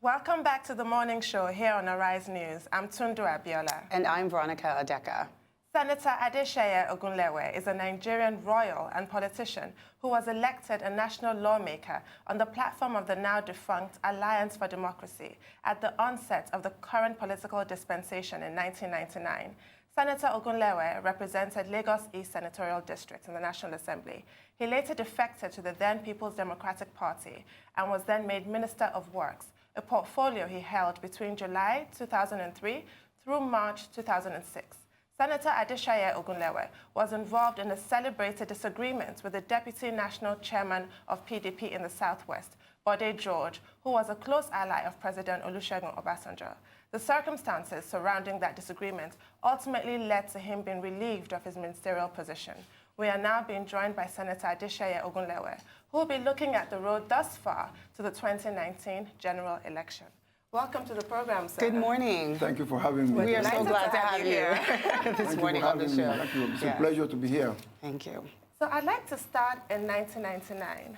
Welcome back to the morning show here on Arise News. I'm Tundu Abiola. And I'm Veronica Adeka. Senator Adeseye Ogunlewe is a Nigerian royal and politician who was elected a national lawmaker on the platform of the now-defunct Alliance for Democracy at the onset of the current political dispensation in 1999. Senator Ogunlewe represented Lagos East Senatorial District in the National Assembly. He later defected to the then People's Democratic Party and was then made Minister of Works, a portfolio he held between July 2003 through March 2006. Senator Adeseye Ogunlewe was involved in a celebrated disagreement with the Deputy National Chairman of PDP in the Southwest, Bode George, who was a close ally of President Olusegun Obasanjo. The circumstances surrounding that disagreement ultimately led to him being relieved of his ministerial position. We are now being joined by Senator Adeseye Ogunlewe, who will be looking at the road thus far to the 2019 general election. Welcome to the program, sir. Good morning. Thank you for having me. We are so glad to have you this morning on the show. Thank you. It's a pleasure to be here. Thank you. So I'd like to start in 1999.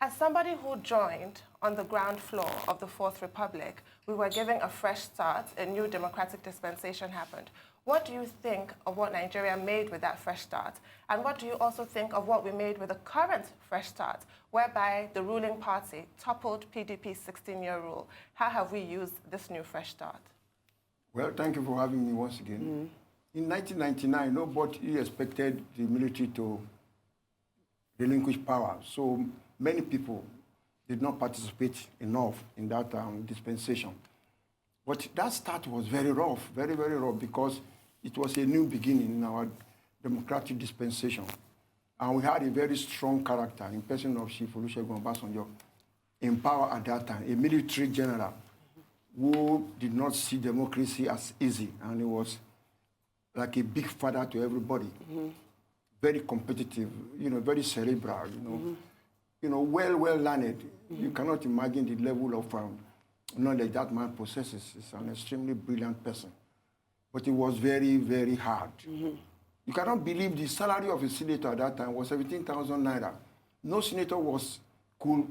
As somebody who joined on the ground floor of the Fourth Republic, we were giving a fresh start. A new democratic dispensation happened. What do you think of what Nigeria made with that fresh start? And what do you also think of what we made with the current fresh start, whereby the ruling party toppled PDP's 16-year rule? How have we used this new fresh start? Well, thank you for having me once again. In 1999, nobody expected the military to relinquish power. So many people did not participate enough in that dispensation. But that start was very rough, very, very rough, because it was a new beginning in our democratic dispensation. And we had a very strong character in person of Chief Olusegun Obasanjo in power at that time, a military general who did not see democracy as easy. And he was like a big father to everybody. Very competitive, very cerebral, well learned. You cannot imagine the level of knowledge that man possesses. He's an extremely brilliant person. But it was very, very hard. You cannot believe the salary of a senator at that time was 17,000 naira. No senator could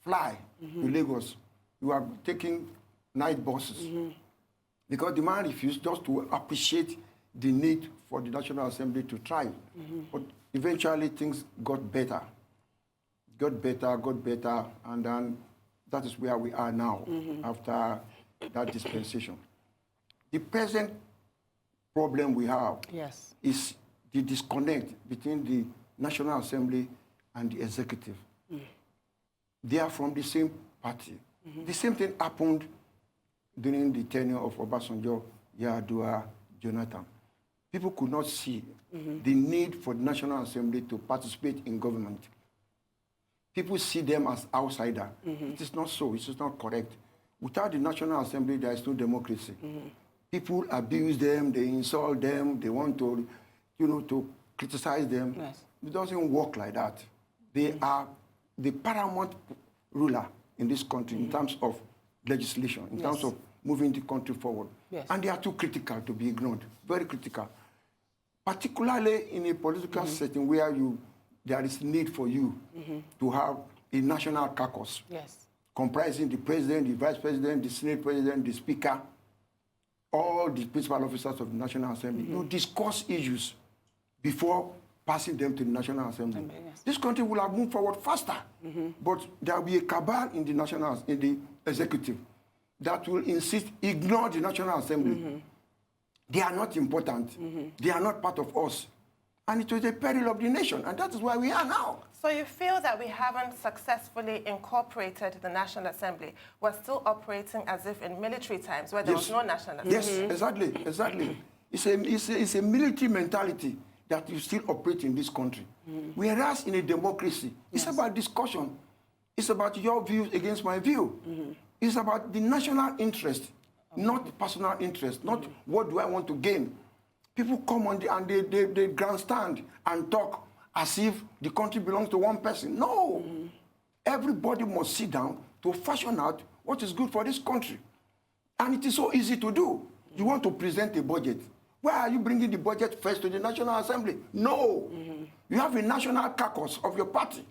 fly to Lagos. You are taking night buses. Because the man refused just to appreciate the need for the National Assembly to thrive. But eventually things got better. Got better, and then that is where we are now after that dispensation. The present problem we have is the disconnect between the National Assembly and the executive. They are from the same party. The same thing happened during the tenure of Obasanjo, Yar'Adua, Jonathan. People could not see the need for the National Assembly to participate in government. People see them as outsiders. It is not so. It is not correct. Without the National Assembly, there is no democracy. People abuse them, they insult them, they want to, to criticize them. It doesn't work like that. They are the paramount ruler in this country in terms of legislation, in terms of moving the country forward. And they are too critical to be ignored, very critical. Particularly in a political setting where there is need for you to have a national caucus comprising the president, the vice president, the senate president, the speaker, all the principal officers of the National Assembly. You discuss issues before passing them to the National Assembly. This country will have moved forward faster, but there will be a cabal in the executive that will insist, ignore the National Assembly. They are not important. They are not part of us. And it was a peril of the nation, and that is where we are now. So you feel that we haven't successfully incorporated the National Assembly? We're still operating as if in military times, where there was no National Assembly. Yes, exactly. It's a military mentality that you still operate in this country. Whereas in a democracy, it's about discussion. It's about your views against my view. It's about the national interest, not personal interest, not what do I want to gain. People come on and they grandstand and talk as if the country belongs to one person. No. Everybody must sit down to fashion out what is good for this country. And it is so easy to do. You want to present a budget. Why are you bringing the budget first to the National Assembly? No. You have a national caucus of your party,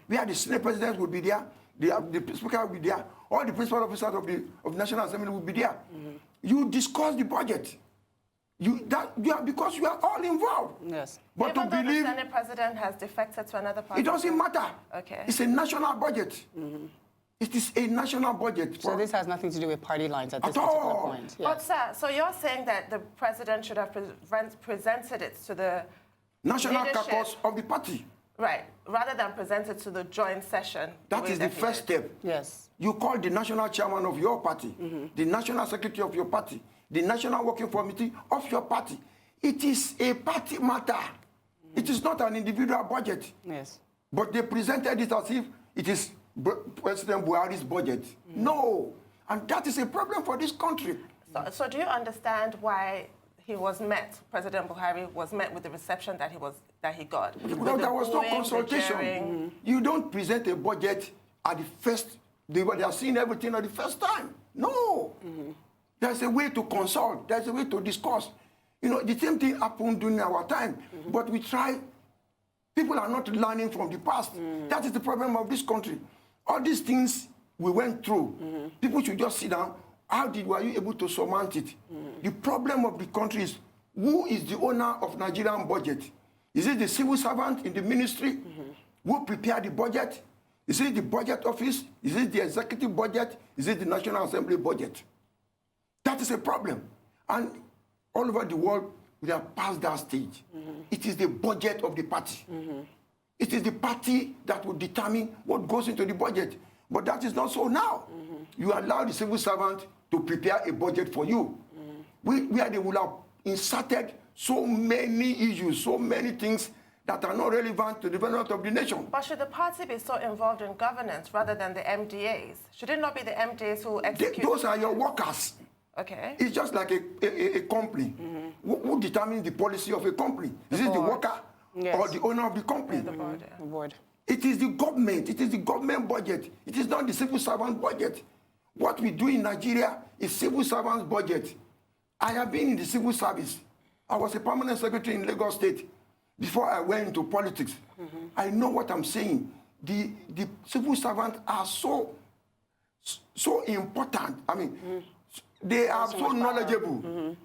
where the Senate president will be there, the speaker will be there, all the principal officers of the National Assembly will be there. You discuss the budget. Because you are all involved. Yes. But Even to though believe the Senate president has defected to another party? it doesn't matter. Okay. It's a national budget. It is a national budget. So this has nothing to do with party lines at this At particular all. point. But sir, so you're saying that the president should have presented it to the National leadership, caucus of the party. right, rather than present it to the joint session. That is the first step. Yes. You call the national chairman of your party, the national secretary of your party, the national working committee of your party. It is a party matter. It is not an individual budget. Yes. But they presented it as if it is President Buhari's budget. No. And that is a problem for this country. So do you understand why he was met, President Buhari was met with the reception that he got? Because there was no consultation. You don't present a budget at the first, they are seeing everything at the first time. No. There's a way to consult. There's a way to discuss. You know, the same thing happened during our time. But we try. People are not learning from the past. That is the problem of this country. All these things we went through, people should just sit down. Were you able to surmount it? The problem of the country is, who is the owner of Nigerian budget? Is it the civil servant in the ministry who prepare the budget? Is it the budget office? Is it the executive budget? Is it the National Assembly budget? That is a problem. And all over the world, we have passed that stage. It is the budget of the party. It is the party that will determine what goes into the budget. But that is not so now. You allow the civil servant to prepare a budget for you. Where they will have inserted so many issues, so many things that are not relevant to the development of the nation. But should the party be so involved in governance rather than the MDAs? Should it not be the MDAs who execute? Those are your workers. Okay. It's just like a company. Who determines the policy of a company? Is it the worker or the owner of the company? The board. It is the government. It is the government budget. It is not the civil servant budget. What we do in Nigeria is civil servant's budget. I have been in the civil service. I was a permanent secretary in Lagos State before I went into politics. I know what I'm saying. The civil servants are so important. I mean, they are so knowledgeable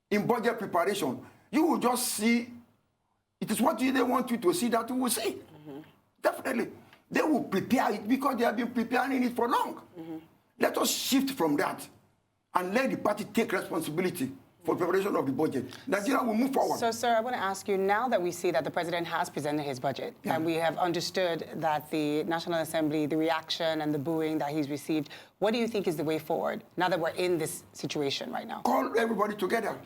in budget preparation. You will just see, it is what they want you to see that you will see. Definitely. They will prepare it because they have been preparing it for long. Let us shift from that and let the party take responsibility for preparation of the budget. Nigeria will move forward. So, sir, I want to ask you, now that we see that the president has presented his budget, and we have understood that the National Assembly, the reaction and the booing that he's received, what do you think is the way forward, now that we're in this situation right now? Call everybody together.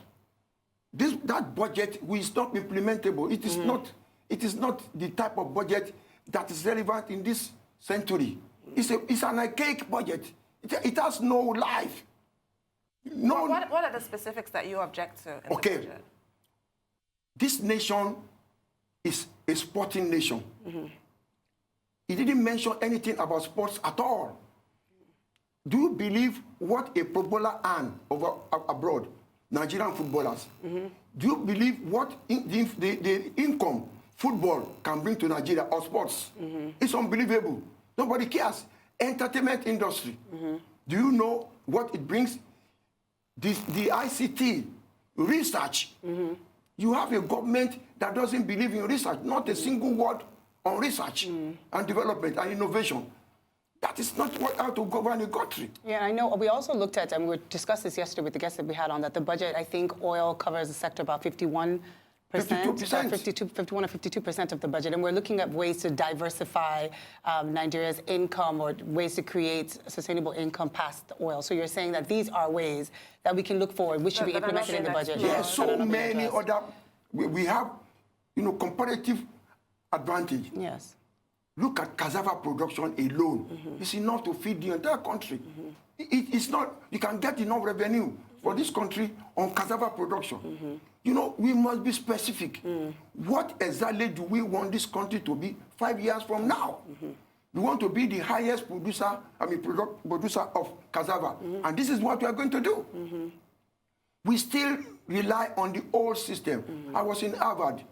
That budget is not implementable. It is not the type of budget that is relevant in this century. It's an archaic budget. It has no life. No. What are the specifics that you object to in the budget? This nation is a sporting nation. He didn't mention anything about sports at all. Do you believe what a footballer earns abroad, Nigerian footballers? Do you believe what the income football can bring to Nigeria or sports? It's unbelievable. Nobody cares. Entertainment industry. Do you know what it brings? The ICT, research. You have a government that doesn't believe in research, not a single word on research and development and innovation. That is not how to govern a country. Yeah, I know. We also looked at, and we discussed this yesterday with the guests that we had on, that the budget, I think oil covers the sector about 51%. 51 or 52% of the budget, and we're looking at ways to diversify Nigeria's income or ways to create sustainable income past the oil. So you're saying that these are ways that we can look forward, which should be implemented in the budget. There are so many other. We have, comparative advantage. Yes. Look at cassava production alone. It's enough to feed the entire country. It's not. You can get enough revenue for this country on cassava production. We must be specific. What exactly do we want this country to be 5 years from now? We want to be the highest producer, producer of cassava. And this is what we are going to do. We still rely on the old system. I was in Harvard,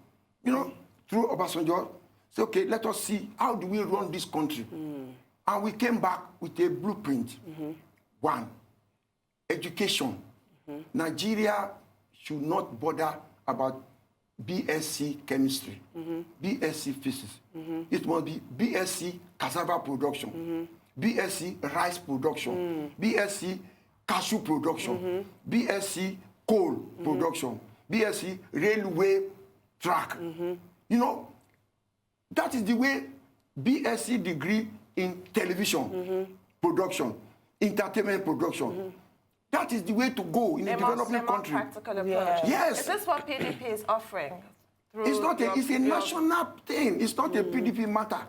through Obasanjo. Say, okay, let us see, how do we run this country? And we came back with a blueprint. One, education. Nigeria should not bother about BSc chemistry, BSc physics. It must be BSc cassava production, BSc rice production, BSc cashew production, BSc coal production, BSc railway track. You know, that is the way BSc degree in television production, entertainment production. That is the way to go in a developing country. Practical approach. Yes. Is this what PDP is offering? It's not it's a national thing. It's not a PDP matter.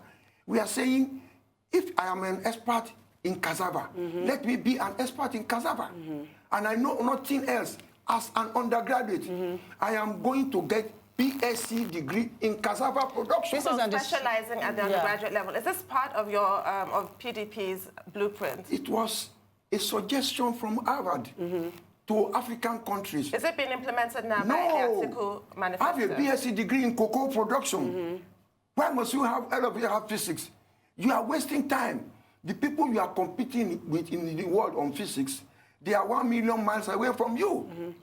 We are saying, if I am an expert in cassava, let me be an expert in cassava. And I know nothing else. As an undergraduate, I am going to get BSc degree in cassava production. So specializing at the undergraduate level. Is this part of your of PDP's blueprint? It was a suggestion from Harvard to African countries. Is it being implemented now by the Article Manifesto? I have a BSc degree in cocoa production. Why must you have all of you have physics? You are wasting time. The people you are competing with in the world on physics, they are 1 million miles away from you.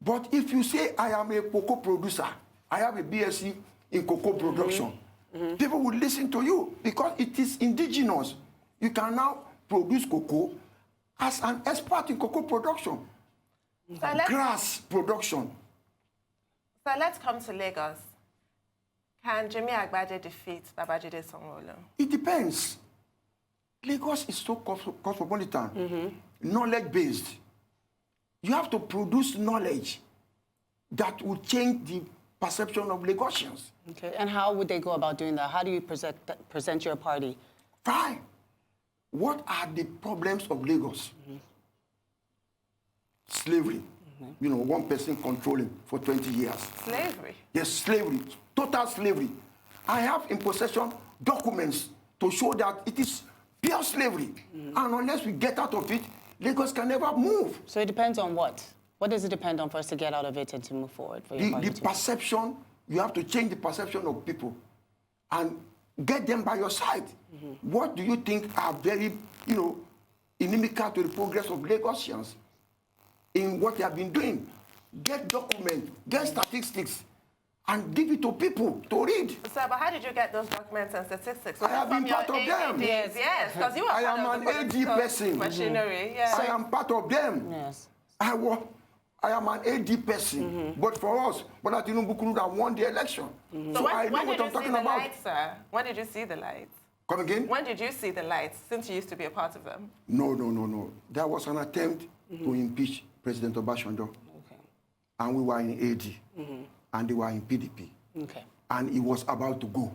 But if you say, I am a cocoa producer, I have a BSc in cocoa production, people will listen to you because it is indigenous. You can now produce cocoa as an expert in cocoa production, grass production. So let's come to Lagos. Can Jimmy Agbaje defeat Babajide Sanwo-Olu? It depends. Lagos is so cosmopolitan, knowledge-based. You have to produce knowledge that will change the perception of Lagosians. Okay, and how would they go about doing that? How do you present your party? Fine. What are the problems of Lagos? Slavery. You know, one person controlling for 20 years. Slavery? Yes, slavery. Total slavery. I have in possession documents to show that it is pure slavery. And unless we get out of it, Lagos can never move. So it depends on what? What does it depend on for us to get out of it and to move forward? For your party The perception, you have to change the perception of people and get them by your side. What do you think are very, inimical to the progress of Lagosians in what they have been doing? Get documents, get statistics, and give it to people to read. Sir, but how did you get those documents and statistics? I have been part of them. Yes, because you are part of the AD person. Machinery, yes. I am part of them. Yes. I am an AD person. But for us, Bola Tinubu could have won the election. So I know what I'm talking about. Lights, sir? When did you see the lights? Come again? When did you see the lights, since you used to be a part of them? No. There was an attempt to impeach President Obasanjo. Okay. And we were in AD. And they were in PDP. Okay. And he was about to go.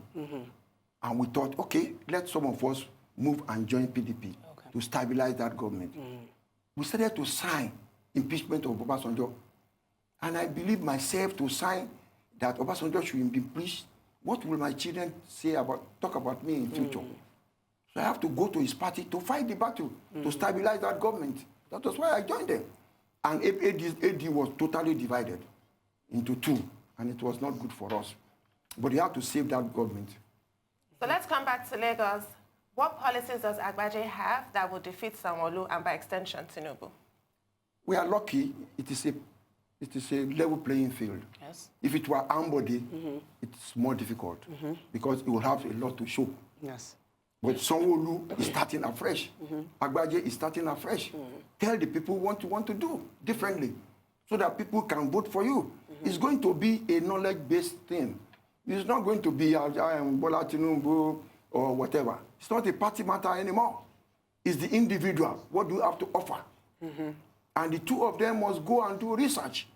And we thought, okay, let some of us move and join PDP to stabilize that government. We started to sign impeachment of Obasanjo. And I believe myself to sign that Obasanjo should be impeached. What will my children talk about me in future? So I have to go to his party to fight the battle, to stabilize that government. That was why I joined them. And AD was totally divided into two. And it was not good for us. But you have to save that government. So let's come back to Lagos. What policies does Agbaje have that will defeat Sanwo-Olu and by extension Tinubu? We are lucky. It is a level playing field. Yes. If it were Ambody, it's more difficult because it will have a lot to show. Yes. But Sanwo-Olu is starting afresh. Agbaje is starting afresh. Tell the people what you want to do differently so that people can vote for you. It's going to be a knowledge-based thing. It's not going to be I am Bola Tinubu or whatever. It's not a party matter anymore. It's the individual. What do you have to offer? And the two of them must go and do research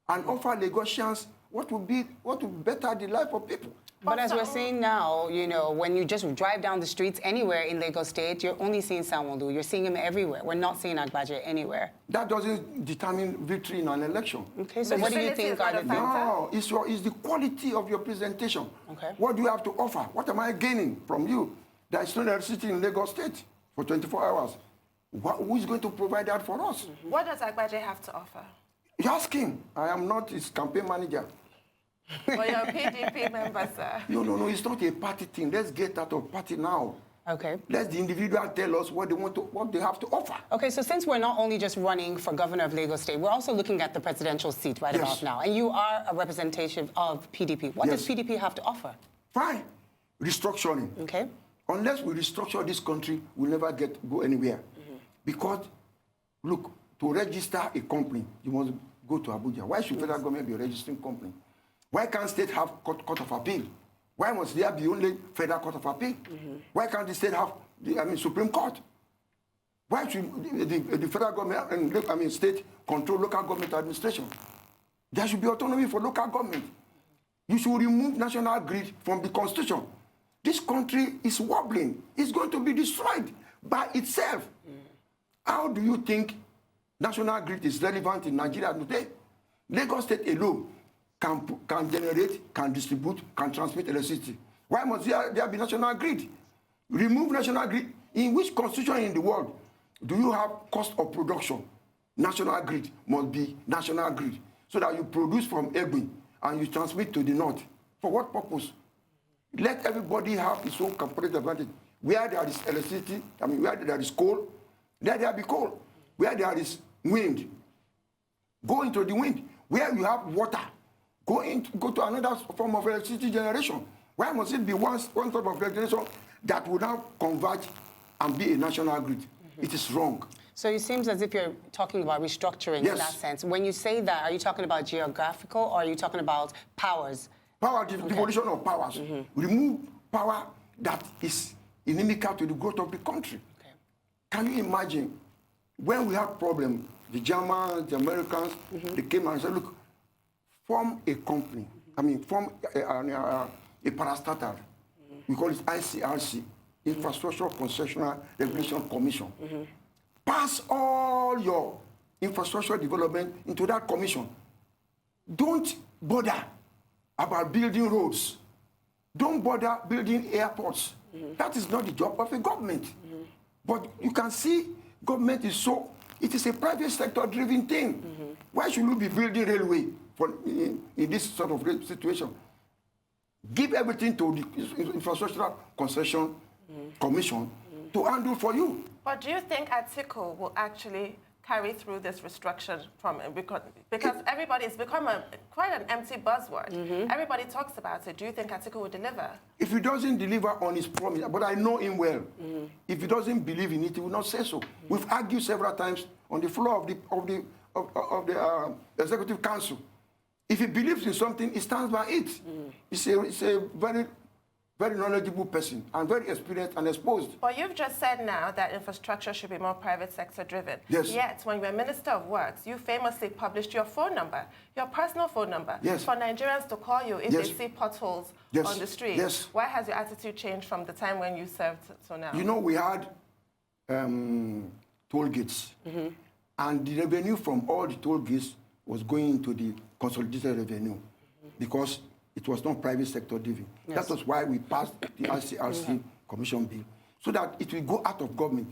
and offer Lagosians what will better the life of people. But as we're seeing now, when you just drive down the streets anywhere in Lagos State, you're only seeing Sanwo-Olu. You're seeing him everywhere. We're not seeing Agbaje anywhere. That doesn't determine victory in an election. Okay, so what do you think are the things? No, it's the quality of your presentation. Okay. What do you have to offer? What am I gaining from you? There is no electricity in Lagos State for 24 hours. Who is going to provide that for us? What does Agbaje have to offer? You ask him. I am not his campaign manager. Well, you're a PDP member, sir. No. It's not a party thing. Let's get out of party now. Okay. Let the individual tell us what they have to offer. Okay, so since we're not only just running for governor of Lagos State, we're also looking at the presidential seat right about now. And you are a representative of PDP. What does PDP have to offer? Fine. Restructuring. Okay. Unless we restructure this country, we'll never go anywhere. Because, look, to register a company, you must go to Abuja. Why should federal government be a registering company? Why can't state have court of appeal? Why must there be only federal court of appeal? Why can't the state have Supreme Court? Why should the federal government and state control local government administration? There should be autonomy for local government. You should remove national grid from the constitution. This country is wobbling. It's going to be destroyed by itself. How do you think national grid is relevant in Nigeria today? Lagos State alone can generate, can distribute, can transmit electricity. Why must there be national grid? Remove national grid. In which constitution in the world do you have cost of production? National grid must be national grid, so that you produce from Egbe and you transmit to the north. For what purpose? Let everybody have its own competitive advantage. Where there is electricity, where there is coal, there be coal. Where there is wind, go into the wind. Where you have water, go to another form of electricity generation. Why must it be one type of generation that would now converge and be a national grid? It is wrong. So it seems as if you're talking about restructuring in that sense. When you say that, are you talking about geographical or are you talking about powers? Power, devolution of powers. Remove power that is inimical to the growth of the country. Okay. Can you imagine when we have problems, the Germans, the Americans, they came and said, look, form a company. Form a parastatal. We call it ICRC, Infrastructure Concessional Regulation Commission. Pass all your infrastructure development into that commission. Don't bother about building roads. Don't bother building airports. That is not the job of a government. But you can see government is it is a private sector driven thing. Why should we be building railway in this sort of situation? Give everything to the Infrastructure Concession Commission to handle for you. But do you think Atiku will actually carry through this restriction because everybody, it's become quite an empty buzzword. Everybody talks about it. Do you think Atiku will deliver? If he doesn't deliver on his promise, but I know him well, if he doesn't believe in it, he will not say so. We've argued several times on the floor of the Executive Council. If he believes in something, he stands by it. He's a very, very knowledgeable person and very experienced and exposed. But you've just said now that infrastructure should be more private sector driven. Yes. Yet, when you were Minister of Works, you famously published your phone number, your personal phone number, for Nigerians to call you if they see potholes on the street. Why has your attitude changed from the time when you served to now? You know, we had toll gates, and the revenue from all the toll gates was going into the consolidated revenue because it was not private sector driven. That was why we passed the ICRC Commission bill, so that it will go out of government.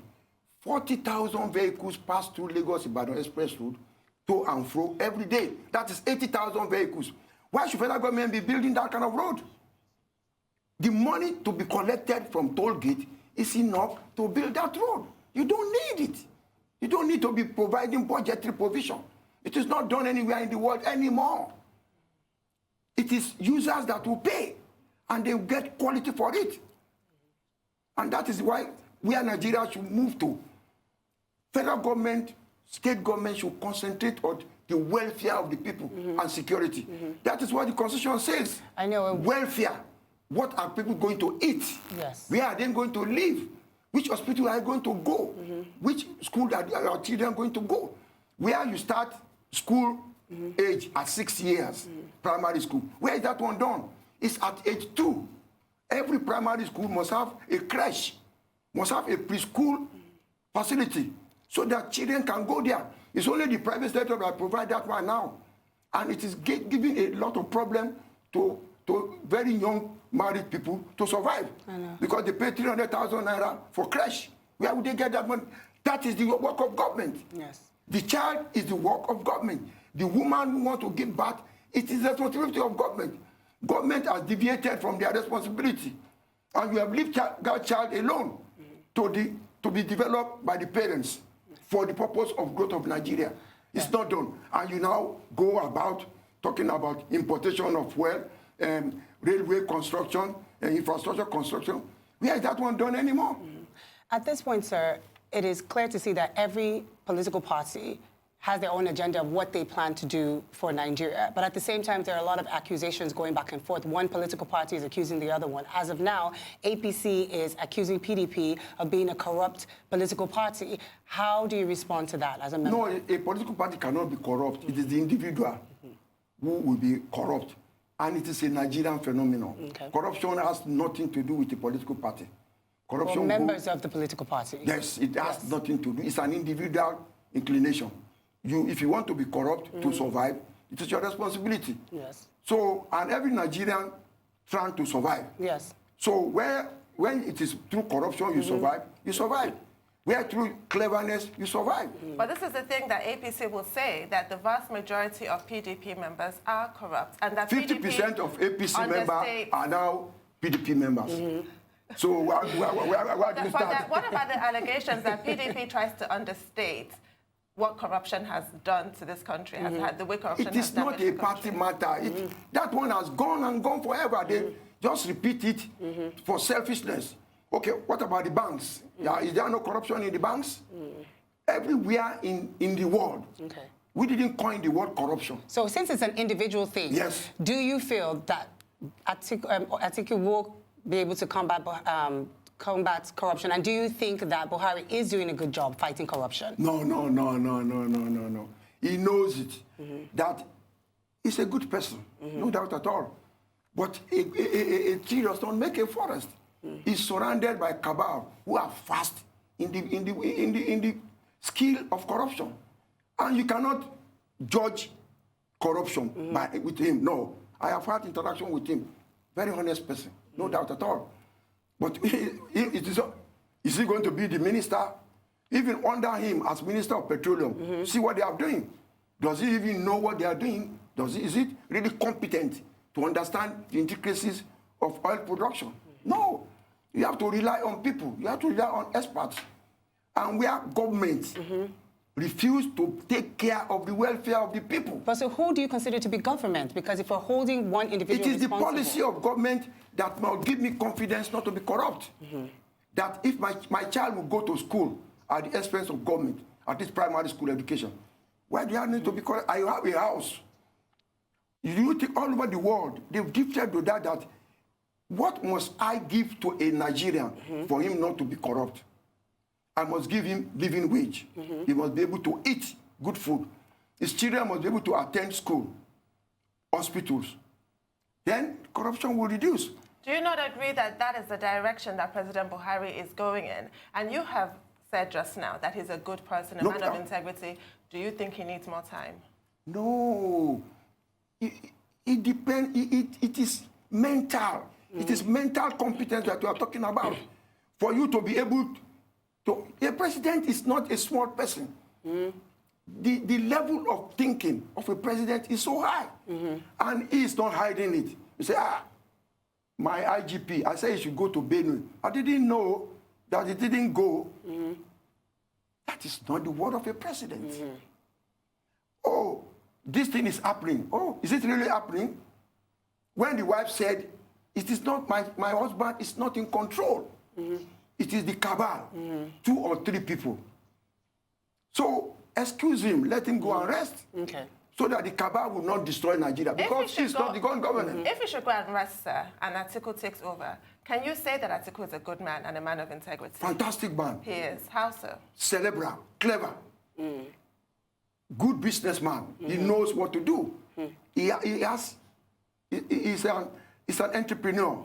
40,000 vehicles pass through Lagos-Ibadan Express Road, to and fro, every day. That is 80,000 vehicles. Why should federal government be building that kind of road? The money to be collected from toll gate is enough to build that road. You don't need it. You don't need to be providing budgetary provision. It is not done anywhere in the world anymore. It is users that will pay, and they will get quality for it. And that is why where Nigeria should move to. Federal government, state government should concentrate on the welfare of the people and security. That is what the Constitution says. I know. Welfare. What are people going to eat? Yes. Where are they going to live? Which hospital are they going to go? Which school are our children going to go? Where you start school age at 6 years, primary school. Where is that one done? It's at age 2. Every primary school must have a crèche, must have a preschool facility, so that children can go there. It's only the private sector that provide that one now. And it is giving a lot of problem to very young married people to survive. Because they pay 300,000 naira for crèche. Where would they get that money? That is the work of government. Yes. The child is the work of government. The woman who wants to give birth, it is the responsibility of government. Government has deviated from their responsibility. And you have left that child alone. to be developed by the parents for the purpose of growth of Nigeria. It's not done. And you now go about talking about importation of fuel, railway construction, infrastructure construction. Where is that one done anymore? At this point, sir, it is clear to see that every political party has their own agenda of what they plan to do for Nigeria. But at the same time, there are a lot of accusations going back and forth. One political party is accusing the other one. As of now, APC is accusing PDP of being a corrupt political party. How do you respond to that as a member? No, a political party cannot be corrupt. It is the individual who will be corrupt. And it is a Nigerian phenomenon. Okay. Corruption has nothing to do with the political party. Corruption. Or members of the political party. Yes, it has nothing to do. It's an individual inclination. If you want to be corrupt to survive, it is your responsibility. Yes. So, and every Nigerian trying to survive. Yes. So when it is through corruption you survive, you survive. Where through cleverness you survive. But this is the thing that APC will say, that the vast majority of PDP members are corrupt. And that 50% of APC members are now PDP members. So where do we start? What about the allegations that PDP tries to understate what corruption has done to this country, has had the way corruption has damaged the country? It is not a party matter. That one has gone and gone forever. They just repeat it for selfishness. Okay, what about the banks? Is there no corruption in the banks? Everywhere in the world. Okay. We didn't coin the word corruption. So since it's an individual thing, yes. Do you feel that Atiku will be able to combat corruption? And do you think that Buhari is doing a good job fighting corruption? No. He knows it, that he's a good person, no doubt at all. But a tree does not make a forest. He's surrounded by cabal who are fast in the skill of corruption. And you cannot judge corruption with him. No, I have had interaction with him. Very honest person, no doubt at all. But is he going to be the minister? Even under him as Minister of Petroleum, see what they are doing. Does he even know what they are doing? Is it really competent to understand the intricacies of oil production? No. You have to rely on people. You have to rely on experts. And where governments refuse to take care of the welfare of the people. But so who do you consider to be government? Because if we're holding one individual responsible... It is the policy of government that must give me confidence not to be corrupt. That if my child will go to school at the expense of government, at least primary school education, why do I need to be corrupt? I have a house. You think all over the world, they've gifted to that what must I give to a Nigerian for him not to be corrupt? I must give him living wage. He must be able to eat good food. His children must be able to attend school, hospitals. Then corruption will reduce. Do you not agree that that is the direction that President Buhari is going in? And you have said just now that he's a good person, a man of integrity. Do you think he needs more time? No. It depends. It is mental. It is mental competence that we are talking about. For you to be able to... A president is not a small person. The level of thinking of a president is so high. And he is not hiding it. You say, my IGP, I said he should go to Benue. I didn't know that he didn't go. That is not the word of a president. Oh, this thing is happening. Oh, is it really happening? When the wife said, it is not my husband is not in control. It is the cabal, 2 or 3 people. So excuse him, let him go and rest. Okay. So that the cabal will not destroy Nigeria, because she's not the government. If he should go and rest, sir, and Atiku takes over, can you say that Atiku is a good man and a man of integrity? Fantastic man. He is. How so? Cerebral, clever, good businessman. He knows what to do. He's an entrepreneur.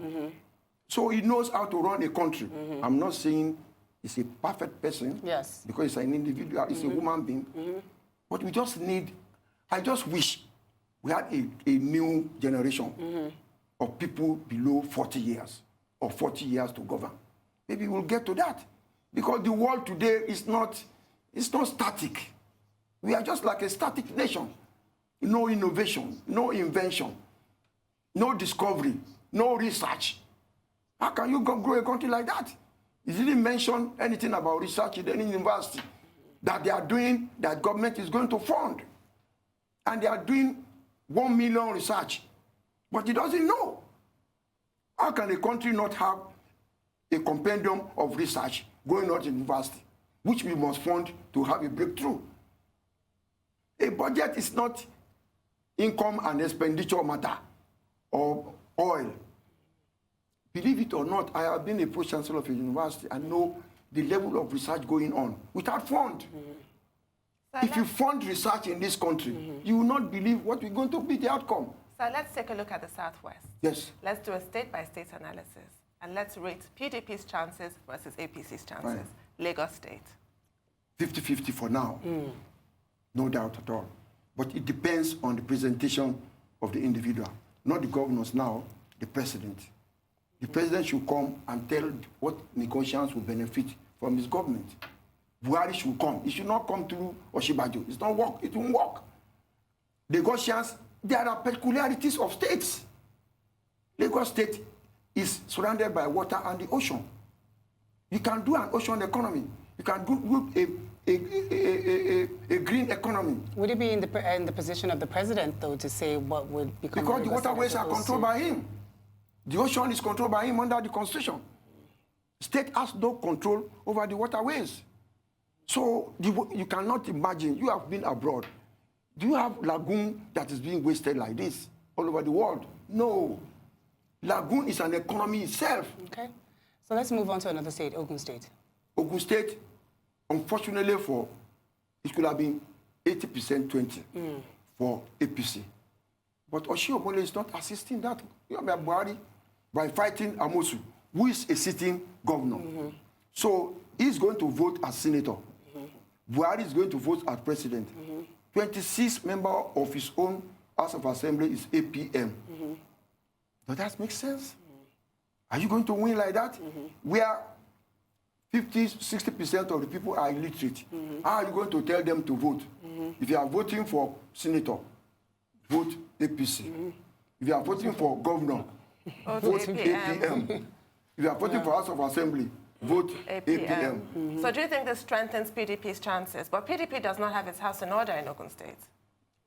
So he knows how to run a country. I'm not saying he's a perfect person. Yes. Because he's an individual, he's a human being. But we just need... I just wish we had a new generation of people below 40 years or 40 years to govern. Maybe we'll get to that. Because the world today is not static. We are just like a static nation. No innovation, no invention, no discovery, no research. How can you grow a country like that? He didn't mention anything about research in any university that they are doing, that government is going to fund. And they are doing 1 million research. But he doesn't know. How can a country not have a compendium of research going on in university, which we must fund to have a breakthrough? A budget is not income and expenditure matter or oil. Believe it or not, I have been a pro-chancellor of a university and know the level of research going on without fund. So if you fund research in this country, you will not believe what we're going to be the outcome. So let's take a look at the Southwest. Yes. Let's do a state-by-state analysis, and let's rate PDP's chances versus APC's chances. Right. Lagos State. 50-50 for now. No doubt at all. But it depends on the presentation of the individual. Not the governors now, the president. The president should come and tell what Nigerians will benefit from his government. Buhari should come. He should not come through Oshibajo. It's not work. It won't work. Lagosians, there are peculiarities of states. Lagos State is surrounded by water and the ocean. You can do an ocean economy. You can do a green economy. Would it be in the position of the president, though, to say what would become? Because the waterways are controlled by him. The ocean is controlled by him under the Constitution. State has no control over the waterways. So you cannot imagine, you have been abroad. Do you have lagoon that is being wasted like this all over the world? No. Lagoon is an economy itself. Okay. So let's move on to another state, Ogun State. Ogun State, unfortunately it could have been 80% 20 for APC. But Oshiomhole is not assisting that. Buhari by fighting Amosu, who is a sitting governor. So he's going to vote as senator. Buhari is going to vote as president. 26 members of his own House of Assembly is APM. Does that make sense? Are you going to win like that? Where 50-60% of the people are illiterate. How are you going to tell them to vote? If you are voting for senator, vote APC. If you are voting for governor, vote APM. If you are voting for House of Assembly, vote APM. So do you think this strengthens PDP's chances? But PDP does not have its house in order in Ogun State.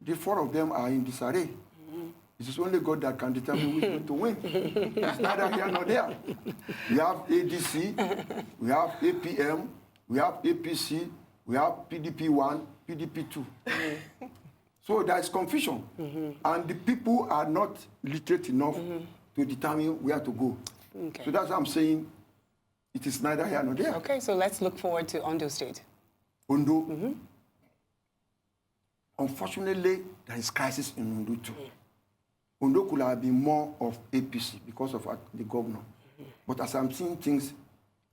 The four of them are in disarray. It is only God that can determine which one to win. It's neither here nor there. We have ADC, we have APM, we have APC, we have PDP1, PDP2. So there is confusion. And the people are not literate enough to determine where to go. Okay. So that's what I'm saying. It is neither here nor there. Okay, so let's look forward to Ondo State. Ondo. Unfortunately, there is crisis in Ondo too. Ondo could have been more of APC because of the governor. But as I'm seeing things,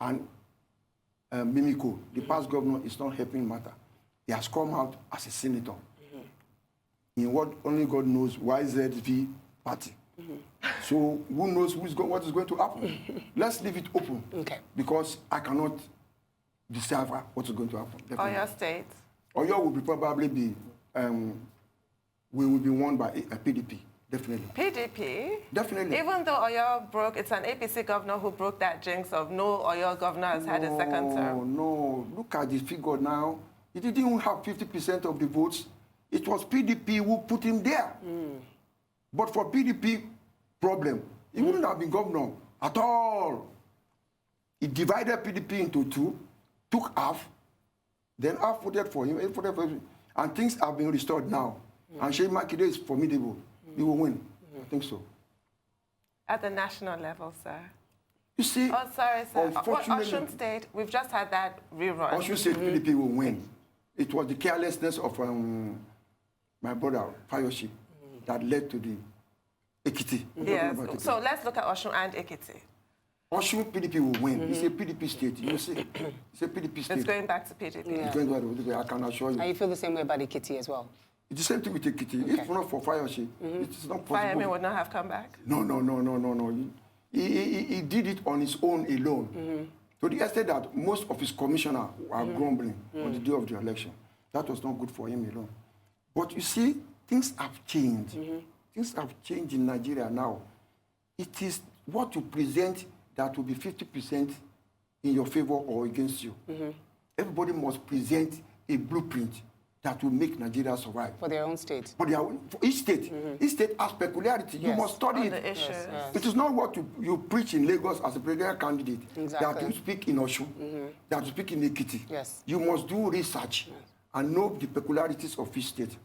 and Mimiko, the past governor, is not helping matter. He has come out as a senator in what only God knows, YZV party. So who knows what is going to happen? Let's leave it open. Okay. Because I cannot decipher what is going to happen. Definitely. Oyo State. Oyo will probably be, we will be won by PDP. Definitely. PDP? Definitely. Even though Oyo broke, it's an APC governor who broke that jinx of no Oyo governor has had a second term. No, look at the figure now. He didn't even have 50% of the votes. It was PDP who put him there. But for PDP problem, he wouldn't have been governor at all. He divided PDP into two, took half, then half voted for him, and things have been restored now. And Sheyi Makinde is formidable. He will win. I think so. At the national level, sir. You see, oh, sorry, sir. unfortunately, Osun State, we've just had that rerun. Osun State PDP will win. It was the carelessness of my brother, Fayoshi, that led to the Ekiti. Yes. So let's look at Osun and Ekiti. Osun PDP will win. It's a PDP state. You see, it's a PDP state. It's going back to PDP. Yeah. It's going back to PDP, I can assure you. And you feel the same way about Ekiti as well? It's the same thing with Ekiti. Okay. If not for Fayoshi, it's not possible. Fayemi would not have come back? No. He did it on his own alone. To the extent that most of his commissioners were grumbling on the day of the election. That was not good for him alone. But you see, things have changed. Things have changed in Nigeria now. It is what you present that will be 50% in your favor or against you. Everybody must present a blueprint that will make Nigeria survive. For their own state. For each state. Each state has peculiarity. You must study it. The issues. It is not what you preach in Lagos as a presidential candidate that you speak in Osun, that you speak in Ekiti. Yes. You must do research and know the peculiarities of each state.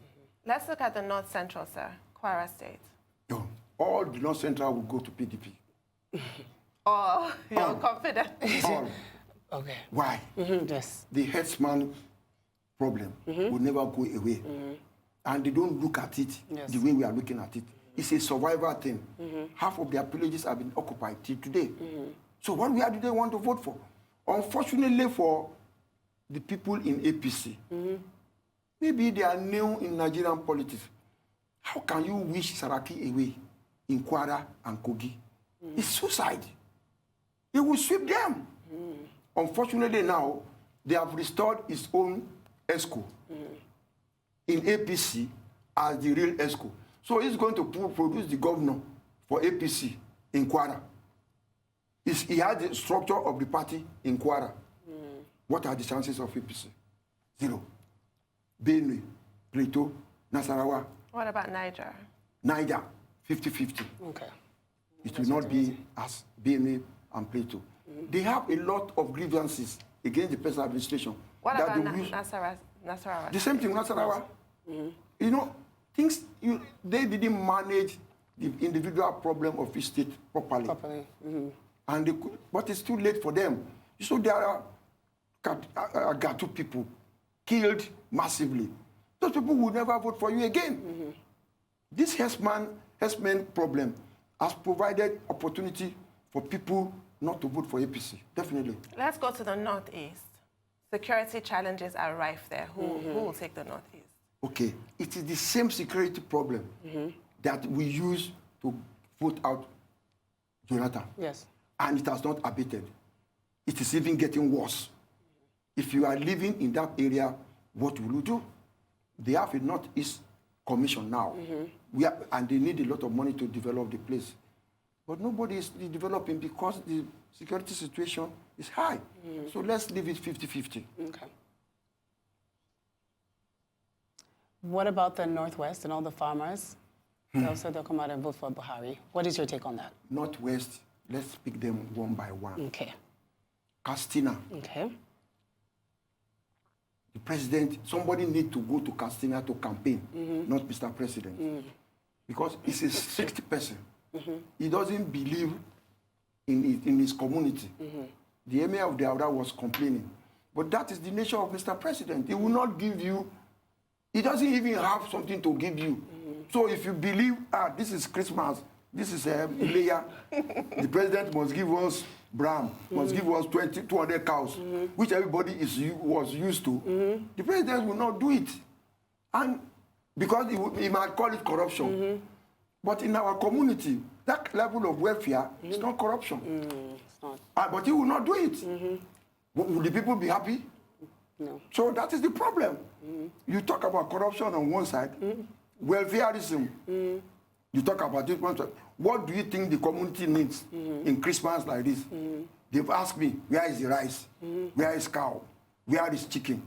Let's look at the North Central, sir, Kwara State. No, all the North Central will go to PDP. Oh, you're confident. All. Okay. Why? Yes. The headsman problem will never go away. And they don't look at it the way we are looking at it. It's a survival thing. Half of their villages have been occupied till today. So what do they want to vote for? Unfortunately for the people in APC, maybe they are new in Nigerian politics. How can you wish Saraki away in Kwara and Kogi? It's suicide. It will sweep them. Unfortunately now, they have restored its own ESCO in APC as the real ESCO. So he's going to produce the governor for APC in Kwara. He has the structure of the party in Kwara. What are the chances of APC? Zero. Benue, Plateau, Nasarawa. What about Niger? Niger, 50-50. Okay. It will not be as Benue and Plateau. They have a lot of grievances against the present administration. What about Nasarawa? The same thing, Nasarawa. You know, they didn't manage the individual problem of each state properly. And but it's too late for them. So there are Gatu people killed massively. Those people will never vote for you again. This herdsman problem has provided opportunity for people not to vote for APC, definitely. Let's go to the Northeast. Security challenges are rife there. Who will take the Northeast? Okay, it is the same security problem that we use to vote out Jonathan. Yes. And it has not abated. It is even getting worse. If you are living in that area, what will you do? They have a Northeast Commission now. And they need a lot of money to develop the place. But nobody is developing because the security situation is high. So let's leave it 50-50. Okay. What about the Northwest and all the farmers? They also they'll come out and vote for Buhari. What is your take on that? Northwest, let's pick them one by one. Okay. Castina. Okay. The president, somebody need to go to Castina to campaign, not Mr. President. Because he's a 60 person. He doesn't believe in his community. The emir of the Aura was complaining. But that is the nature of Mr. President. He will not give you, he doesn't even have something to give you. So if you believe, this is Christmas, this is Ileya, the president must give us Bram, must give us 200 cows, which everybody was used to, the president will not do it. And because he might call it corruption. But in our community, that level of welfare is not corruption. It's not. But he will not do it. Will the people be happy? No. So that is the problem. You talk about corruption on one side, welfareism. You talk about this one side. What do you think the community needs in Christmas like this? They've asked me, where is the rice? Where is cow? Where is chicken?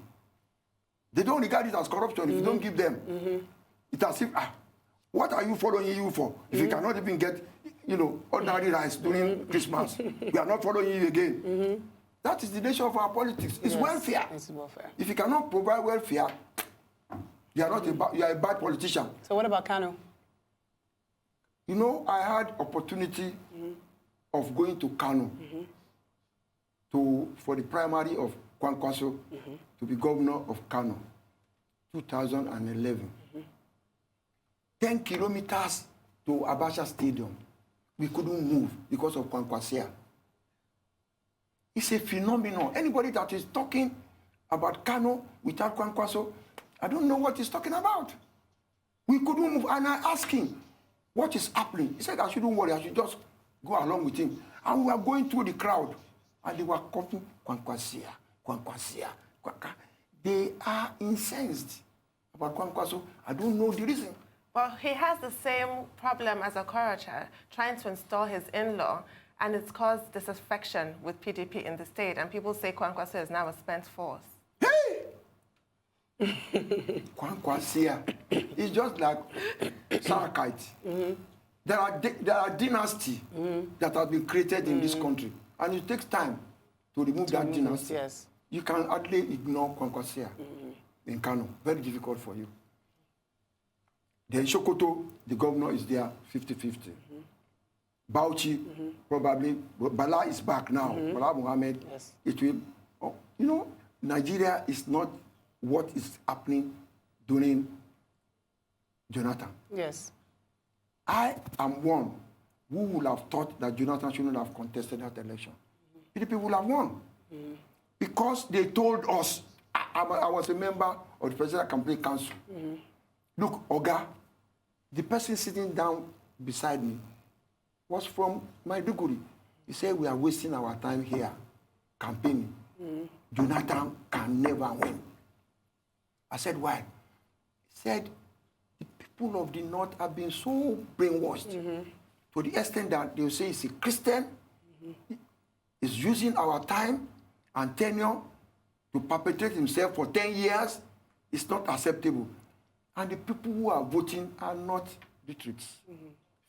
They don't regard it as corruption if you don't give them. It's as if, what are you following you for? If you cannot even get, ordinary rice during Christmas, we are not following you again. That is the nature of our politics. It's welfare. It's welfare. If you cannot provide welfare, you are a bad politician. So what about Kano? I had opportunity of going to Kano for the primary of Kwankwaso to be governor of Kano, 2011. 10 kilometers to Abacha Stadium. We couldn't move because of Kwankwasia. It's a phenomenon. Anybody that is talking about Kano without Kwankwaso, I don't know what he's talking about. We couldn't move. And I asked him, what is happening? He said, I shouldn't worry. I should just go along with him. And we were going through the crowd. And they were calling Kwankwasia, Kwankwasia, Kwankwasia. They are incensed about Kwankwaso. I don't know the reason. Well, he has the same problem as Okorocha, trying to install his in-law and it's caused disaffection with PDP in the state, and people say Kwankwaso is now a spent force. Kwankwasia is just like Sarakite. There are dynasties that have been created in this country, and it takes time to remove that dynasty. Yes. You can hardly ignore Kwankwasia in Kano. Very difficult for you. Then Sokoto, the governor is there 50-50. Bauchi, probably. Bala is back now. Bala Mohammed. Yes. It will. Oh, you know, Nigeria is not what is happening during Jonathan. Yes. I am one who would have thought that Jonathan shouldn't have contested that election. PDP would have won. Because they told us, I was a member of the Presidential Campaign Council. Look, Oga, the person sitting down beside me was from Maiduguri. He said, we are wasting our time here campaigning. Jonathan can never win. I said, why? He said, the people of the North have been so brainwashed to the extent that they will say he's a Christian, he's using our time and tenure to perpetrate himself for 10 years. It's not acceptable. And the people who are voting are not literate.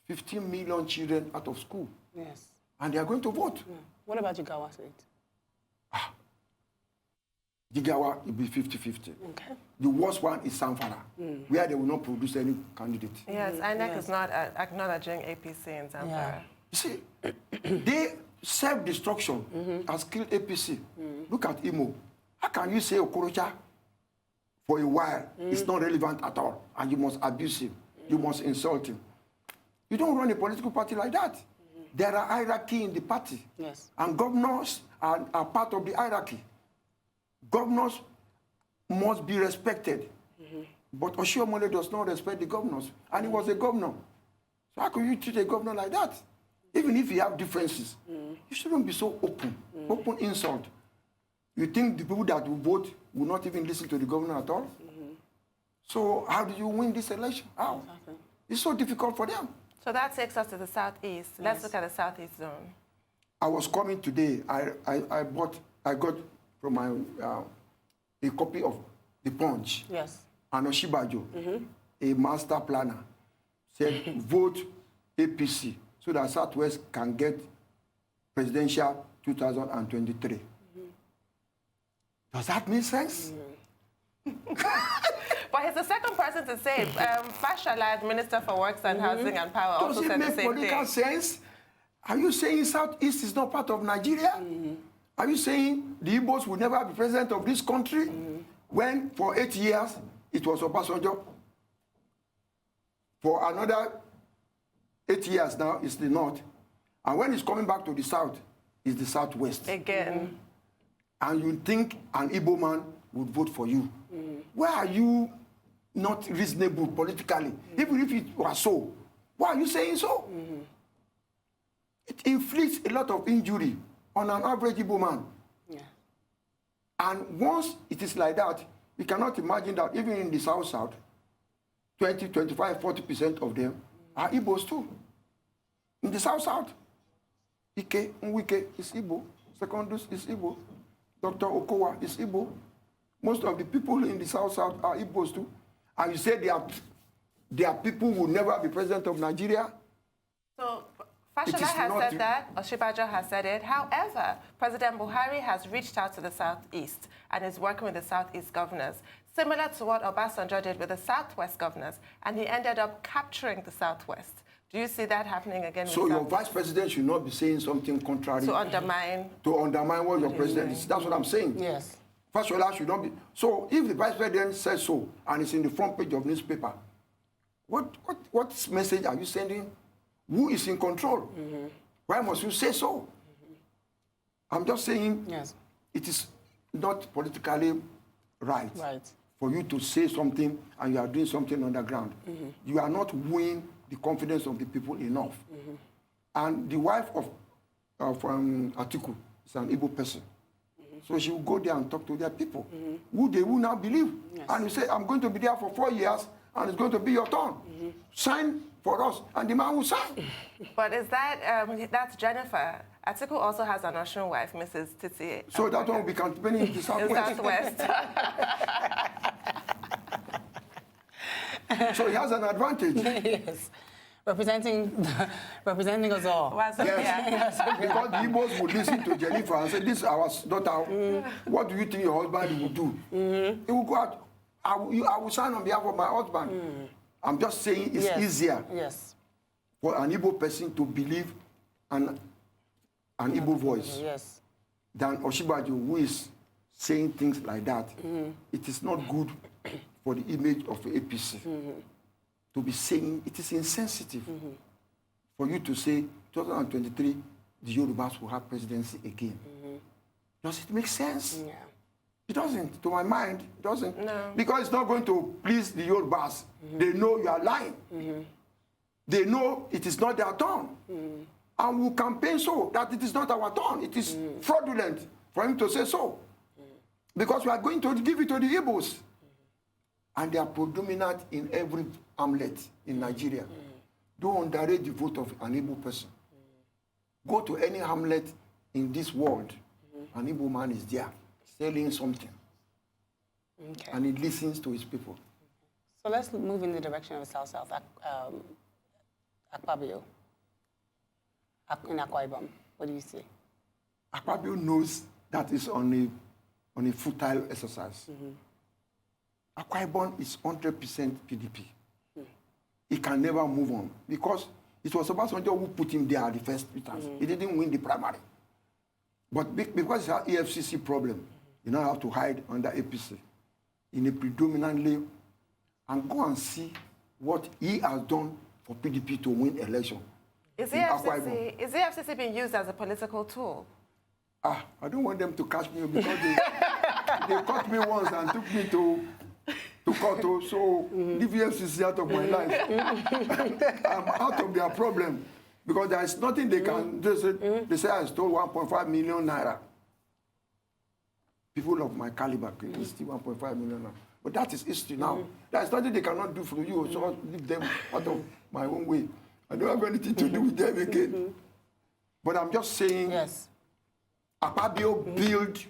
15 million children out of school. Yes. And they are going to vote. Yeah. What about Jigawa State? Jigawa will be 50-50. Okay. The worst one is Samfara, where they will not produce any candidate. Yes, INEC is not acknowledging APC in Zamfara. Yeah. You see, they self-destruction has killed APC. Look at Imo. How can you say Okorocha for a while is not relevant at all, and you must abuse him, you must insult him? You don't run a political party like that. There are hierarchy in the party. Yes. And governors are part of the hierarchy. Governors must be respected. But Oshiomhole does not respect the governors. And he was a governor. So how could you treat a governor like that? Even if you have differences, you shouldn't be so open. Open insult. You think the people that will vote will not even listen to the governor at all? So how do you win this election? How? Exactly. It's so difficult for them. So that takes us to the southeast. Let's look at the southeast zone. I was coming today. I got from my a copy of The Punch. Yes. And Oshibajo, a master planner, said vote APC so that Southwest can get presidential 2023. Does that make sense? But he's the second person to say it. Fashola, Minister for Works and Housing and Power, also said the same thing. Does it make political sense? Are you saying Southeast is not part of Nigeria? Are you saying the Igbos will never be president of this country when for 8 years it was Obasanjo? For another 8 years now, it's the North. And when it's coming back to the South, it's the Southwest. Again. And you think an Igbo man would vote for you. Why are you not reasonable politically? Even if it was so, why are you saying so? It inflicts a lot of injury on an average Igbo man. Yeah. And once it is like that, you cannot imagine that even in the South, 20, 25, 40% of them are Igbos too. In the South, Ike Nwike is Igbo. Secondus is Igbo. Dr. Okowa is Igbo. Most of the people in the South are Igbos too. And you say they are people who will never be president of Nigeria? So Fashola has said that, Oshibajo has said it. However, President Buhari has reached out to the Southeast and is working with the Southeast governors, similar to what Obasanjo did with the Southwest governors, and he ended up capturing the Southwest. Do you see that happening again? So your vice president should not be saying something contrary to undermine what your president is. That's what I'm saying. Yes. Fashola should not be. So if the vice president says so and it's in the front page of newspaper, what message are you sending? Who is in control? Why must you say so? I'm just saying it is not politically right for you to say something and you are doing something underground. You are not winning the confidence of the people enough. And the wife of Atiku is an Igbo person. So she will go there and talk to their people, who they will now believe. And you say, I'm going to be there for 4 years, and it's going to be your turn. Sign for for us, and the man will sign. But is that, that's Jennifer. Atiku also has an Osun wife, Mrs. Titi. So that one will be campaigning in the In Southwest. Southwest. So he has an advantage. Yes. Representing us all. Was it? Yes. Yeah. Because the Igbos would listen to Jennifer and say, this is our daughter. What do you think your husband will do? He will go out. I will sign on behalf of my husband. I'm just saying it's easier for an Igbo person to believe an Igbo voice than Oshibajo, who is saying things like that. It is not good for the image of the APC to be saying. It is insensitive for you to say 2023 the Yorubas will have presidency again. Does it make sense? Yeah. It doesn't. To my mind, it doesn't. No. Because it's not going to please the Yorubas. They know you are lying. They know it is not their turn. And we campaign so that it is not our turn. It is fraudulent for him to say so. Because we are going to give it to the Igbos. And they are predominant in every hamlet in Nigeria. Don't underrate the vote of an Igbo person. Go to any hamlet in this world, an Igbo man is there selling something. Okay. And he listens to his people. So let's move in the direction of South-South, Akpabio, in Akwa Ibom. What do you see? Akpabio knows that is on a futile exercise. Akwa Ibom is 100% PDP. He can never move on because it was Obasanjo who put him there at the first instance. He didn't win the primary. But because it's an EFCC problem, you now have to hide under APC in a predominantly, and go and see what he has done for PDP to win election. Is the FCC being used as a political tool? I don't want them to catch me because they caught me once and took me to court. So leave FCC out of my life. I'm out of their problem because there is nothing they can do. They say I stole 1.5 million naira. People of my caliber can steal 1.5 million naira. But that is history now. There is nothing they cannot do for you, so I'll leave them out of my own way. I don't have anything to do with them again. But I'm just saying, Akpabio built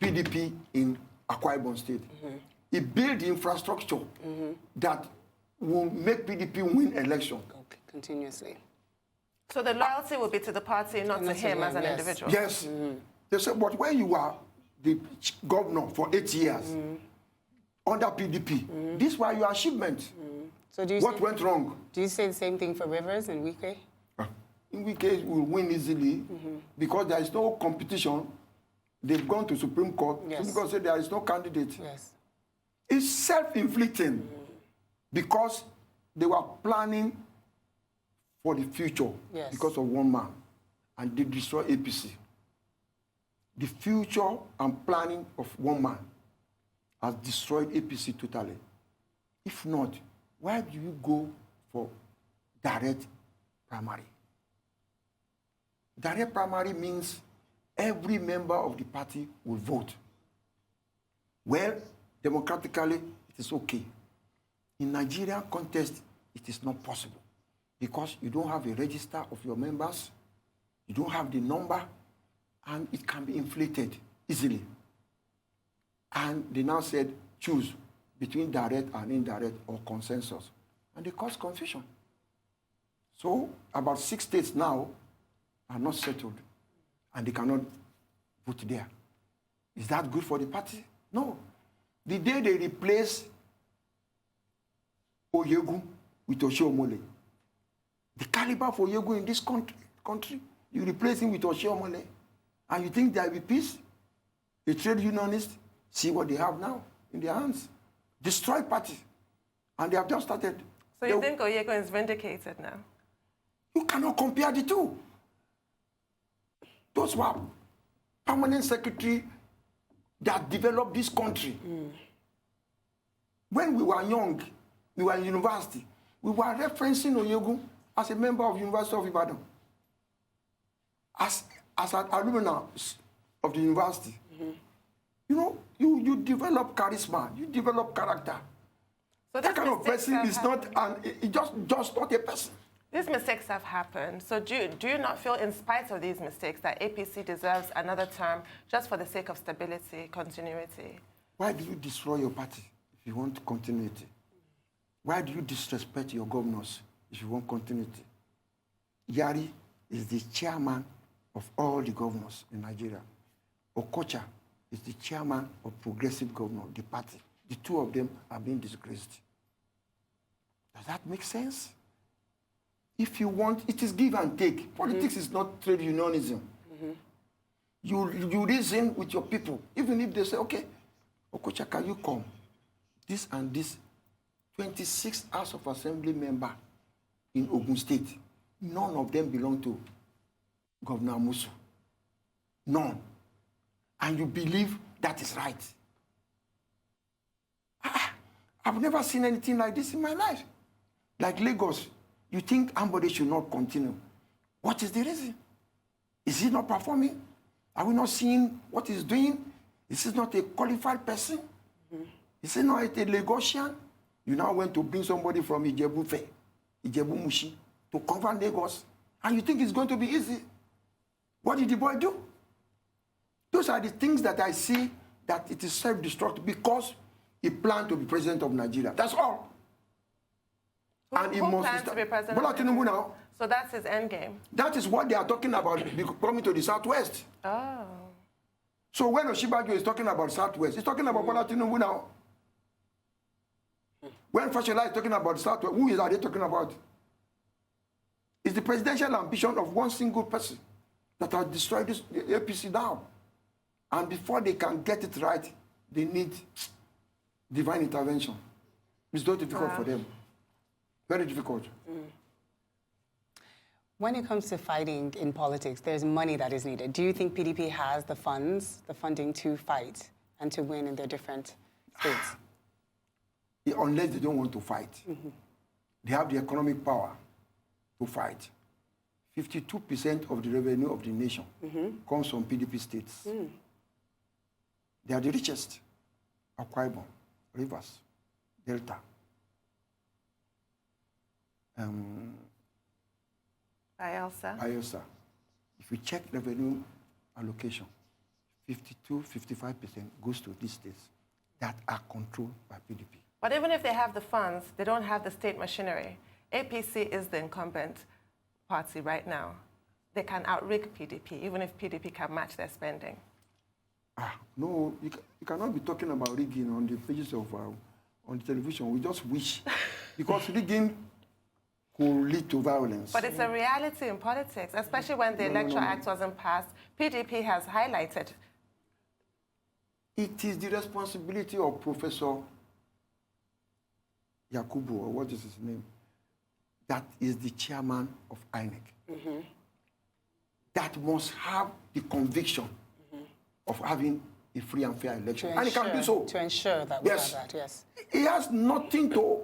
PDP in Akwa Ibom State. He built the infrastructure that will make PDP win election. Okay, continuously. So the loyalty will be to the party, not to him as an individual? Yes. They said, but when you are the governor for 8 years under PDP, this was your achievement. So do you what went wrong? Do you say the same thing for Rivers and Wike? In Wike, we will win easily because there is no competition. They've gone to Supreme Court. Supreme Court said there is no candidate. It's self-inflicting because they were planning for the future because of one man, and they destroyed APC. The future and planning of one man has destroyed APC totally. If not, why do you go for direct primary? Direct primary means every member of the party will vote. Well, democratically, it is okay. In Nigerian context, it is not possible because you don't have a register of your members, you don't have the number, and it can be inflated easily. And they now said, choose between direct and indirect or consensus. And they caused confusion. So about 6 states now are not settled, and they cannot vote there. Is that good for the party? No. The day they replace Oyegu with Oshiomhole, the caliber for Oyegu in this country, you replace him with Oshiomhole, and you think there will be peace? A trade unionist, see what they have now in their hands. Destroy party. And they have just started. So you think Oyegu is vindicated now? You cannot compare the two. Those were permanent secretary that developed this country. When we were young, we were in university, we were referencing Oyegu as a member of University of Ibadan. As an alumni of the university. You know, you develop charisma, you develop character. So that kind of person is not, just not a person. These mistakes have happened. So do you not feel, in spite of these mistakes, that APC deserves another term just for the sake of stability, continuity? Why do you destroy your party if you want continuity? Why do you disrespect your governors if you want continuity? Yari is the chairman of all the governors in Nigeria. Okocha is the chairman of Progressive Governor, the party. The two of them are being disgraced. Does that make sense? If you want, it is give and take. Politics is not trade unionism. You reason with your people. Even if they say, okay, Okocha, can you come? This and this, 26 House of Assembly member in Ogun State, none of them belong to Governor Musu. None. And you believe that is right. I've never seen anything like this in my life. Like Lagos, you think Ambode should not continue. What is the reason? Is he not performing? Are we not seeing what he's doing? Is he not a qualified person? Is he not a Lagosian? You now went to bring somebody from Ijebu Mushi, to convert Lagos, and you think it's going to be easy. What did the boy do? Those are the things that I see that it is self-destructive because he planned to be president of Nigeria. That's all. Who plans to be president of Nigeria? Now. So that's his end game. That is what they are talking about coming to the Southwest. Oh. So when Oshibajo is talking about Southwest, he's talking about Bola Tinubu now. When Fashola is talking about Southwest, who are they talking about? It's the presidential ambition of one single person that has destroyed this APC now. And before they can get it right, they need divine intervention. It's not difficult for them. Very difficult. When it comes to fighting in politics, there's money that is needed. Do you think PDP has the funds, the funding to fight and to win in their different states? Unless they don't want to fight. They have the economic power to fight. 52% of the revenue of the nation comes from PDP states. They are the richest. Akwa Ibom, Rivers, Delta. Bayelsa. If you check revenue allocation, 52-55% goes to these states that are controlled by PDP. But even if they have the funds, they don't have the state machinery. APC is the incumbent party right now. They can outrig PDP, even if PDP can match their spending. No, you cannot be talking about rigging on the pages of on the television. We just wish, because rigging could lead to violence. But it's a reality in politics, especially when the Electoral Act wasn't passed. PDP has highlighted. It is the responsibility of Professor Yakubu, or what is his name, that is the chairman of INEC, that must have the conviction of having a free and fair election. And he can do so. To ensure that we have that, yes. He has nothing to,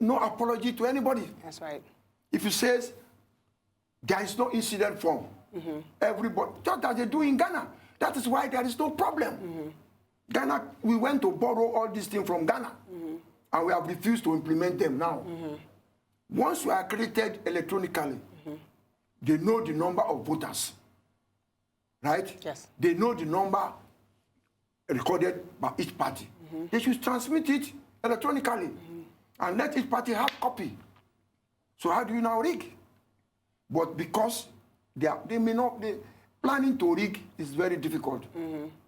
no apology to anybody. That's right. If he says there is no incident form, everybody, just as they do in Ghana, that is why there is no problem. Ghana, we went to borrow all these things from Ghana, and we have refused to implement them now. Once we are accredited electronically, they know the number of voters, right? Yes. They know the number recorded by each party. They should transmit it electronically and let each party have copy. So how do you now rig? But because they may not, planning to rig is very difficult,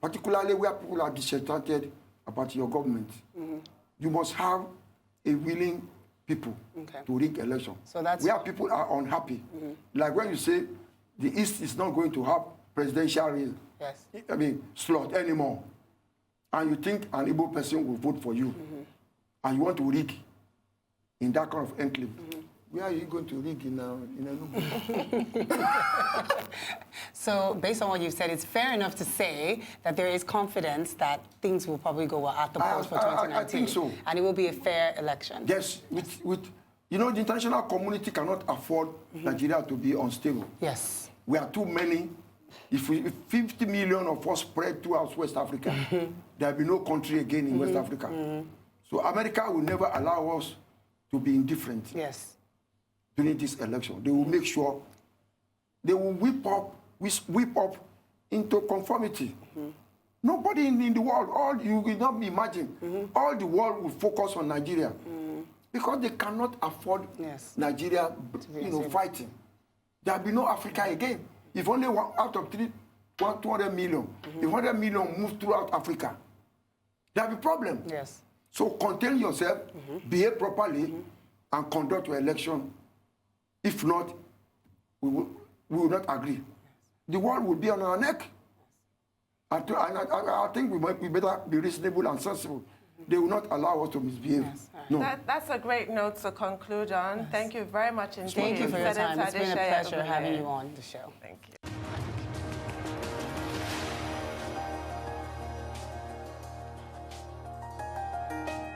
particularly where people are disenchanted about your government. You must have a willing people to rig election. So that's where people are unhappy. Like when you say the East is not going to have presidential slot anymore, and you think an Igbo person will vote for you, and you want to rig in that kind of enclave, where are you going to rig in Enugu? So based on what you've said, it's fair enough to say that there is confidence that things will probably go at the polls for 2019. I think so. And it will be a fair election. Yes, you know, the international community cannot afford Nigeria to be unstable. Yes. We are too many. If 50 million of us spread throughout West Africa, there will be no country again in West Africa. So America will never allow us to be indifferent during this election. They will make sure they will whip up into conformity. Nobody in the world, you will not imagine, all the world will focus on Nigeria because they cannot afford Nigeria, fighting. There will be no Africa again. If only one out of 200 million, if 100 million move throughout Africa, there will be problem. So contain yourself, behave properly, and conduct your election. If not, we will not agree. The world will be on our neck. I think we better be reasonable and sensible. They will not allow us to misbehave. No. That's a great note to conclude on. Thank you very much indeed. Thank you for your time. It's been a pleasure having you on the show. Thank you.